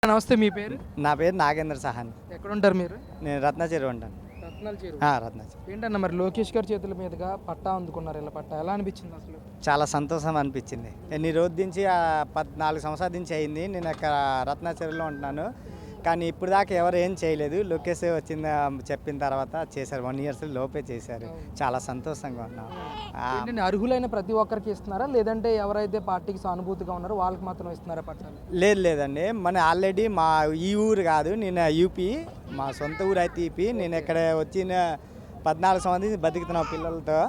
నమస్తే, మీ పేరు? నా పేరు నాగేంద్ర సహాని. ఎక్కడుంటారు మీరు? నేను రత్నచెరువు ఉంటాను. రత్నాల చెరువు. రత్నచెరువు. ఏంటన్నా మరి లోకేష్ గారి చేతుల మీదుగా పట్టా అందుకున్నారు, ఇలా పట్టా ఎలా అనిపించింది అసలు? చాలా సంతోషం అనిపించింది. ఎన్ని రోజుల నుంచి 14 సంవత్సరాల నుంచి అయింది నేను అక్కడ రత్నచెరువులో ఉంటున్నాను. కానీ ఇప్పుడు దాకా ఎవరు ఏం చేయలేదు. లోకేష్ వచ్చింది చెప్పిన తర్వాత చేశారు. 1 years లోపే చేశారు. చాలా సంతోషంగా ఉన్నాం. ఏంటంటే అర్హులైన ప్రతి ఒక్కరికి ఇస్తున్నారా, లేదంటే ఎవరైతే పార్టీకి సానుభూతిగా ఉన్నారో వాళ్ళకి మాత్రం ఇస్తున్నారా పట్టాలు? లేదండి, మన ఆల్రెడీ మా ఈ ఊరు కాదు, నేను యూపీ, మా సొంత ఊరు అయితే యూపీ. నేను ఇక్కడ వచ్చిన 14 సంవత్సరాలు బతుకుతున్నాం పిల్లలతో.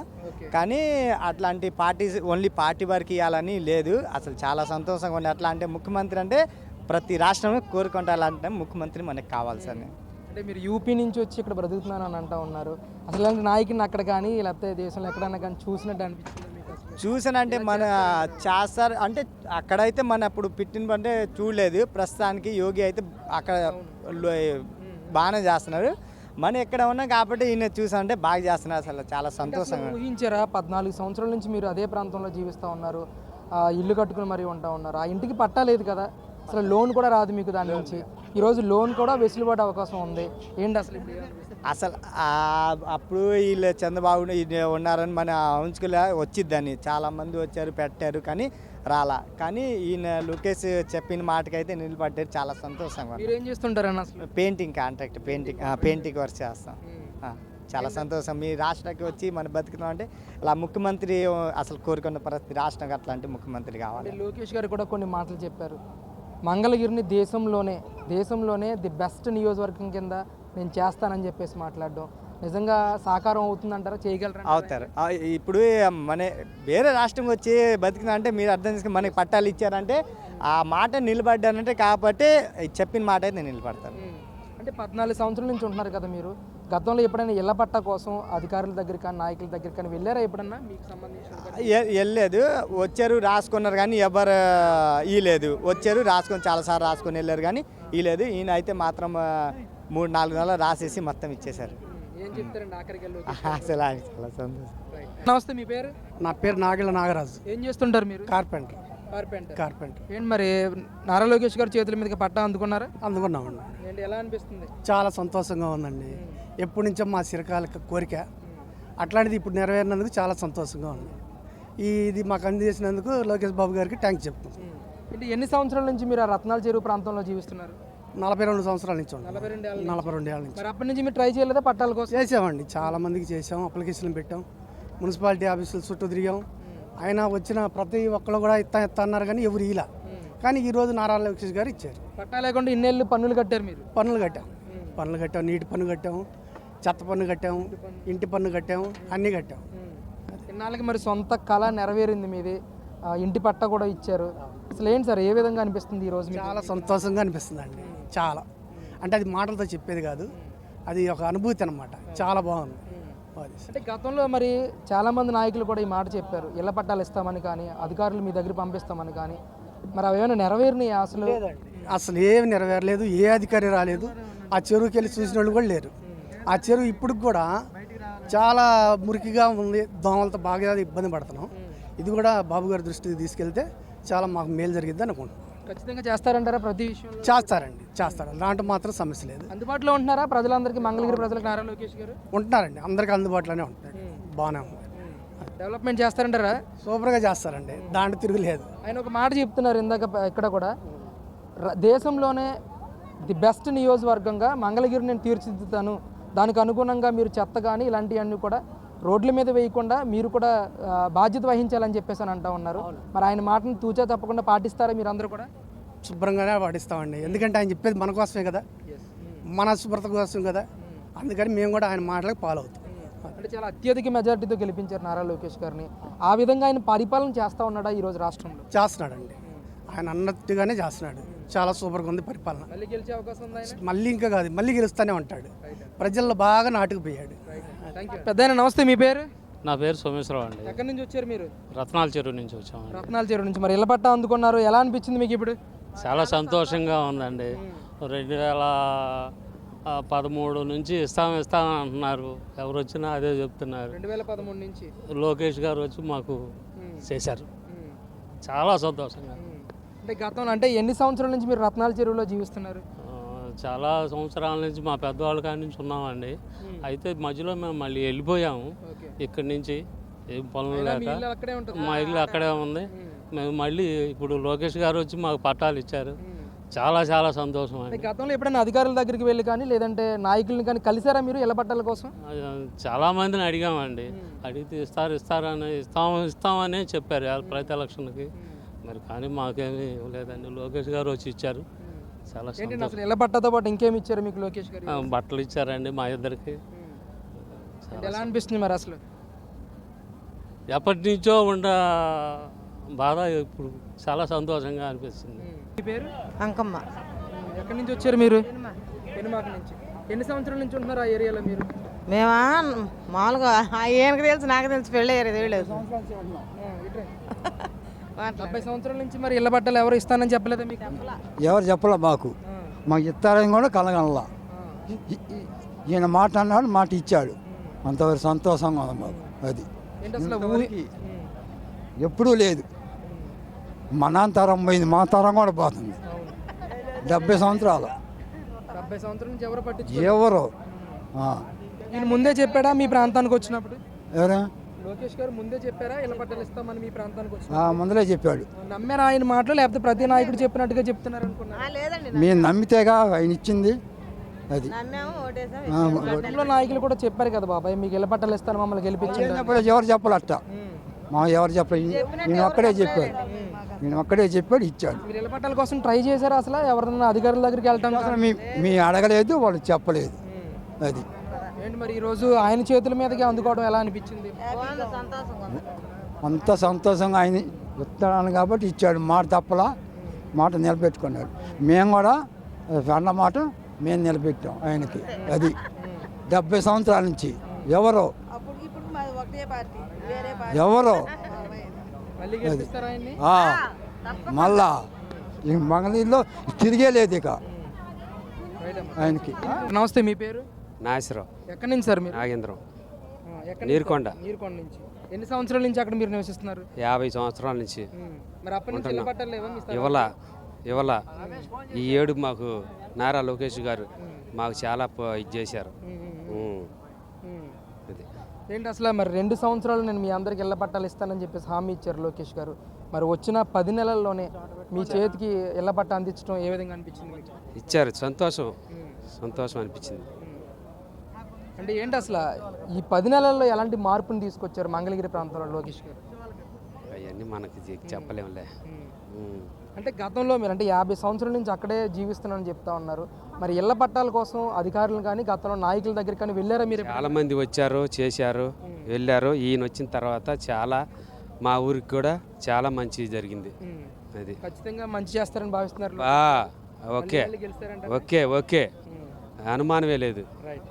కానీ అట్లాంటి పార్టీస్ ఓన్లీ పార్టీ వరకు ఇవ్వాలని లేదు. అసలు చాలా సంతోషంగా ఉంది. అట్లా అంటే ముఖ్యమంత్రి అంటే ప్రతి రాష్ట్రం కోరుకుంటారంటే ముఖ్యమంత్రి మనకు కావాల్సింది. అంటే మీరు యూపీ నుంచి వచ్చి ఇక్కడ బ్రతుకుతున్నాను అని అంటూ ఉన్నారు. అసలు ఇలాంటి నాయకుడిని అక్కడ కానీ లేకపోతే దేశంలో ఎక్కడైనా కానీ చూసినట్టు అనిపించింది మీకు? చూసానంటే మన చేస్తారు అంటే అక్కడైతే మన అప్పుడు అంటే చూడలేదు. ప్రస్తుతానికి యోగి అయితే అక్కడ బాగానే చేస్తున్నారు. మనం ఎక్కడ ఉన్నాం కాబట్టి ఈయన చూసామంటే బాగా చేస్తున్నారు. అసలు చాలా సంతోషంగా. ఊహించారా 14 సంవత్సరాల నుంచి మీరు అదే ప్రాంతంలో జీవిస్తూ ఉన్నారు, ఇల్లు కట్టుకుని మరీ ఉంటా ఉన్నారు, ఆ ఇంటికి పట్టా లేదు కదా, అసలు లోన్ కూడా రాదు మీకు దాని నుంచి. ఈరోజు లోన్ కూడా వెసులుబాటు అవకాశం ఉంది. ఏంటి అసలు అసలు అప్పుడు వీళ్ళు చంద్రబాబు ఉన్నారని మన ఉంచుకులే వచ్చిద్దని చాలామంది వచ్చారు, పెట్టారు, కానీ రాలా. కానీ ఈయన లోకేష్ చెప్పిన మాటకైతే నిలబడ్డారు. చాలా సంతోషంగా. మీరు ఏం చేస్తుంటారన్న? అసలు పెయింటింగ్ కాంట్రాక్ట్, పెయింటింగ్ వర్క్ చేస్తాం. చాలా సంతోషం. మీ రాష్ట్రానికి వచ్చి మనం బతుకుతాం అంటే ఇలా ముఖ్యమంత్రి అసలు కోరుకున్న ప్రతి రాష్ట్రం అట్లాంటి ముఖ్యమంత్రి కావాలి. లోకేష్ గారు కూడా కొన్ని మాటలు చెప్పారు. మంగళగిరిని దేశంలోనే ది బెస్ట్ నియోజకవర్గం కింద నేను చేస్తానని చెప్పేసి మాట్లాడడం నిజంగా సాకారం అవుతుందంటారా? చేయగలరా? అవుతారు. ఇప్పుడు మన వేరే రాష్ట్రం వచ్చి బతికినా అంటే మీరు అర్థం చేసుకుని మనకి పట్టాలు ఇచ్చారంటే ఆ మాట నిలబడ్డానంటే కాబట్టి చెప్పిన మాట అయితే నేను నిలబడతాను. అంటే 14 సంవత్సరాల నుంచి ఉంటున్నారు కదా మీరు, గతంలో ఎప్పుడైనా ఇళ్ల పట్టా కోసం అధికారుల దగ్గర కానీ నాయకుల దగ్గర కానీ వెళ్ళారా ఎప్పుడన్నా? మీకు సంబంధించిన వెళ్ళలేదు, వచ్చారు రాసుకున్నారు కానీ ఎవరు ఇలేదు. వచ్చారు రాసుకొని చాలాసార్లు రాసుకొని వెళ్ళారు కానీ ఇలేదు. ఈయన అయితే మాత్రం 3-4 నెలలు రాసేసి మొత్తం ఇచ్చేశారు. ఏం చెప్తారండి ఆఖరికి? అసలు చాలా సంతోషం. నమస్తే, మీ పేరు? నా పేరు నాగిళ్ళ నాగరాజు. ఏం చేస్తుంటారు మీరు? కార్పెంటర్. ఏంటి మరి నారా లోకేష్ గారి చేతుల మీదకి పట్టా అందుకున్నారా? అందుకున్నామండి. ఏంటి ఎలా అనిపిస్తుంది? చాలా సంతోషంగా ఉందండి. ఎప్పటి నుంచో మా చిరకాల కోరిక, అట్లాంటిది ఇప్పుడు నెరవేరినందుకు చాలా సంతోషంగా ఉంది. ఇది మాకు అందజేసినందుకు లోకేష్ బాబు గారికి థ్యాంక్స్ చెప్తాం. అంటే ఎన్ని సంవత్సరాల నుంచి మీరు ఆ రత్నాల చెరువు ప్రాంతంలో జీవిస్తున్నారు? 42 సంవత్సరాల నుంచి. 42 ఏళ్ళ నుంచి. మరి అప్పటి నుంచి మీరు ట్రై చేయలేదా పట్టాల కోసం? చేసామండి, చాలా మందికి చేసాం, అప్లికేషన్లు పెట్టాం, మున్సిపాలిటీ ఆఫీసులు చుట్టూ తిరిగాం. ఆయన వచ్చిన ప్రతి ఒక్కరు కూడా ఇస్తా అన్నారు కానీ ఎవరు ఇలా. కానీ ఈరోజు నారా లోకేష్ గారు ఇచ్చారు. పట్టా లేకుండా ఇన్నేళ్ళు పన్నులు కట్టారు మీరు? పన్నులు కట్టాం, నీటి పన్ను కట్టాము, చెత్త పన్ను కట్టాము, ఇంటి పన్ను కట్టాము, అన్నీ కట్టాము. ఇన్నాళ్ళకి మరి సొంత కళ నెరవేరింది మీది, ఇంటి పట్టా కూడా ఇచ్చారు. అసలు ఏంటి సార్, ఏ విధంగా అనిపిస్తుంది ఈరోజు? చాలా సంతోషంగా అనిపిస్తుంది అండి. చాలా అంటే అది మాటలతో చెప్పేది కాదు, అది ఒక అనుభూతి అన్నమాట. చాలా బాగుంది. అంటే గతంలో మరి చాలామంది నాయకులు కూడా ఈ మాట చెప్పారు, ఇళ్ల పట్టాలు ఇస్తామని కానీ అధికారులు మీ దగ్గర పంపిస్తామని కానీ, మరి అవి ఏమైనా నెరవేరినాయి? అసలు ఏమి నెరవేరలేదు. ఏ అధికారి రాలేదు. ఆ చెరువుకి వెళ్ళి చూసిన వాళ్ళు కూడా లేరు. ఆ చెరువు ఇప్పుడు కూడా చాలా మురికిగా ఉంది, దోమలతో బాగా ఇబ్బంది పడుతున్నాం. ఇది కూడా బాబు గారి దృష్టికి తీసుకెళ్తే చాలా మాకు మేలు జరిగిద్ది అనుకుంటున్నాం. ఖచ్చితంగా చేస్తారంటారా? ప్రతి విషయం చేస్తారు. అలాంటి మాత్రం సమస్య లేదు. అందుబాటులో ఉంటున్నారా ప్రజలందరికీ? మంగళగిరి ప్రజలకు నారా లోకేష్ గారు ఉంటున్నారండి, అందరికీ అందుబాటులోనే ఉంటున్నారు. బాగానే ఉంది. డెవలప్మెంట్ చేస్తారంటారా? సూపర్గా చేస్తారండి, దాంట్లో తిరుగులేదు. ఆయన ఒక మాట చెప్తున్నారు ఇందాక ఇక్కడ కూడా, దేశంలోనే ది బెస్ట్ నియోజకవర్గంగా మంగళగిరి నేను తీర్చిదిద్దుతాను, దానికి అనుగుణంగా మీరు చెత్త కానీ ఇలాంటివన్నీ కూడా రోడ్ల మీద వేయకుండా మీరు కూడా బాధ్యత వహించాలని చెప్పేసి అని అంటూ ఉన్నారు. మరి ఆయన మాటను తూచా తప్పకుండా పాటిస్తారా మీరు అందరూ కూడా? శుభ్రంగానే పాటిస్తామండి, ఎందుకంటే ఆయన చెప్పేది మన కోసమే కదా, మన శుభ్రత కోసం కదా. అందుకని మేము కూడా ఆయన మాటలకు ఫాలో అవుతాం. అంటే చాలా అత్యధిక మెజార్టీతో గెలిపించారు నారా లోకేష్ గారిని. ఆ విధంగా ఆయన పరిపాలన చేస్తూ ఉన్నాడా ఈరోజు రాష్ట్రంలో? చేస్తున్నాడండి, ఆయన అన్నట్టుగానే చేస్తున్నాడు. చాలా సూపర్గా ఉంది పరిపాలన. మళ్ళీ గెలిచే అవకాశం ఉంది? మళ్ళీ ఇంకా కాదు, మళ్ళీ గెలుస్తూనే ఉంటాడు. ప్రజల్లో బాగా నాటుకుపోయాడు. పెద్దయినా నమస్తే, మీ పేరు? నా పేరు సోమేశ్వరరావు అండి. ఎక్కడి నుంచి వచ్చారు మీరు? రత్నాల చెరువు నుంచి వచ్చాము. రత్నాల చెరువు నుంచి. మరి ఇళ్ల పట్టా అందుకున్నారు, ఎలా అనిపించింది మీకు ఇప్పుడు? చాలా సంతోషంగా ఉందండి. 2013 నుంచి ఇస్తామని అంటున్నారు, ఎవరు వచ్చినా అదే చెప్తున్నారు. 2013 నుంచి లోకేష్ గారు వచ్చి మాకు చేశారు. చాలా సంతోషంగా. అంటే గతంలో అంటే ఎన్ని సంవత్సరాల నుంచి మీరు రత్నాల చెరువులో జీవిస్తున్నారు? చాలా సంవత్సరాల నుంచి మా పెద్దవాళ్ళ కాడి నుంచి ఉన్నామండి. అయితే మధ్యలో మేము మళ్ళీ వెళ్ళిపోయాము ఇక్కడి నుంచి, ఏం పనులు లేక. ఇల్లు అక్కడే ఉంటుంది. మా ఇల్లు అక్కడే ఉంది. మేము మళ్ళీ ఇప్పుడు లోకేష్ గారు వచ్చి మాకు పట్టాలు ఇచ్చారు. చాలా చాలా సంతోషం అంటే అండి. గతంలో ఎప్పుడైనా అధికారుల దగ్గరికి వెళ్ళి కానీ లేదంటే నాయకుల్ని కానీ కలిసారా మీరు ఇళ్ల పట్టాల కోసం? చాలామందిని అడిగామండి. అడిగితే ఇస్తారని ఇస్తామని చెప్పారు ప్రతి ఎలక్షన్కి. మరి కానీ మాకేమీ లేదండి. లోకేష్ గారు వచ్చి ఇచ్చారు. చాలా ఏంటంటే అసలు ఇళ్ల పట్టాతో పాటు ఇంకేమి ఇచ్చారు మీకు లోకేష్ గారు? బట్టలు ఇచ్చారండి మా ఇద్దరికి. అంటే ఎలా అనిపిస్తుంది మరి అసలు? ఎప్పటి నుంచో ఉన్న బాధ ఇప్పుడు చాలా సంతోషంగా అనిపిస్తుంది. మీ పేరు? అంకమ్మ. ఎక్కడి నుంచి వచ్చారు మీరు? పెనుమాక నుంచి. ఎన్ని సంవత్సరాల నుంచి ఉంటున్నారు ఆ ఏరియాలో మీరు? మేమా మామూలుగా ఏనికి తెలుసు, నాకు తెలుసు, పెళ్ళి అయ్యారు తెలియలేదు. 70 సంవత్సరాల నుంచి మరి ఇళ్ల పట్టాలు ఎవరు ఇస్తానని చెప్పలేదా మీకు? ఎవరు చెప్పలే మాకు ఇస్తారని కూడా కలగనలా. ఈయన మాట అన్నాడు, మాట ఇచ్చాడు, అంతవరకు సంతోషంగా ఉంది మాకు. అది ఏంటి అసలు ఎప్పుడూ లేదు. మా నాన్న తరం పోయింది, మా తరం కూడా పోతుంది. 70 సంవత్సరాలు 70 సంవత్సరాల నుంచి ఎవరు పట్టించు? ఎవరు ఈయన ముందే చెప్పాడా మీ ప్రాంతానికి వచ్చినప్పుడు? ఎవరు లోకేష్ గారు ముందే చెప్పారా ఇళ్ల పట్టాలు ఇస్తామని మీ ప్రాంతానికి వచ్చి? ముందలే చెప్పాడు. నమ్మారా ఆయన మాటలు, లేకపోతే ప్రతి నాయకుడు చెప్పినట్టుగా చెప్తున్నారు అనుకున్నా? లేదండి, మేము నమ్మితేగా ఆయన ఇచ్చింది. అది నమ్మాము, ఓటేసాం. గతంలో నాయకులు కూడా చెప్పారు కదా బాబాయ్ మీకు ఇళ్ల పట్టాలు ఇస్తాను మమ్మల్ని గెలిపించండి. ఎవరు చెప్పాలట, మా ఎవరు చెప్పలేదు. నేను ఒక్కడే చెప్పాడు, నేను ఒక్కడే చెప్పాడు, ఇచ్చాడు. మీరు ఇళ్ల పట్టాల కోసం ట్రై చేశారా అసలు? ఎవరైనా అధికారుల దగ్గరికి వెళ్ళటం? అసలు మీ అడగలేదు, వాళ్ళు చెప్పలేదు. అది ఏంటి మరి ఈరోజు ఆయన చేతుల మీదకి అందుకోవడం ఎలా అనిపించింది? సంతోషంగా ఉంది. అంత సంతోషంగా ఆయన ఇస్తాను కాబట్టి ఇచ్చాడు. మాట తప్పలా, మాట నిలబెట్టుకున్నాడు. మేము కూడా అన్న మాట మేము నిలబెట్టాం ఆయనకి. అది 70 సంవత్సరాల నుంచి ఎవరో ఎవరో మళ్ళీ గెలిపిస్తారా ఆయన్ని? మళ్ళా ఈ మంగళగిరిలో తిరిగే లేదు ఇక ఆయనకి. నమస్తే, మీ పేరు? నాసిరావు. ఎక్కడి నుంచి సార్ మీరు? నాగేంద్రం. ఎక్కడి నుంచి? నీరుకొండ. నీరుకొండ నుంచి. ఎన్ని సంవత్సరాల నుంచి అక్కడ మీరు నివసిస్తున్నారు? 50 సంవత్సరాల నుంచి. మరి అప్పటి నుంచి ఇళ్ల పట్టాలు లేవా మీ స్థలానికి? ఇవ్వాల ఈ ఏడు మాకు నారా లోకేష్ గారు మాకు చాలా ఇది చేశారు. అది ఏంటి అసలు మరి 2 సంవత్సరాలు నేను మీ అందరికి ఇళ్ల పట్టాలు ఇస్తానని చెప్పేసి హామీ ఇచ్చారు లోకేష్ గారు. మరి వచ్చిన 10 నెలల్లోనే మీ చేతికి ఇళ్ల పట్ట అందించడం ఏ విధంగా అనిపించింది మీకు? ఇచ్చారు. సంతోషం అనిపించింది. అంటే ఏంటి అసలు ఈ 10 నెలల్లో ఎలాంటి మార్పుని తీసుకొచ్చారు మంగళగిరి ప్రాంతంలో లోకేష్ గారు? అవన్నీ మనకి చెప్పలేములే. అంటే గతంలో మీరు అంటే 50 సంవత్సరాల నుంచి అక్కడే జీవిస్తున్నానని చెప్తా ఉన్నారు. మరి ఇళ్ల పట్టాల కోసం అధికారులు కానీ గతంలో నాయకుల దగ్గర కానీ వెళ్ళారా మీరు? చాలా మంది వచ్చారు, చేశారు, వెళ్ళారు. ఈయన వచ్చిన తర్వాత చాలా మా ఊరికి కూడా చాలా మంచి జరిగింది. అది ఖచ్చితంగా మంచి చేస్తారని భావిస్తున్నారు. ఓకే ఓకే ఓకే అనుమానమే లేదు. రైట్.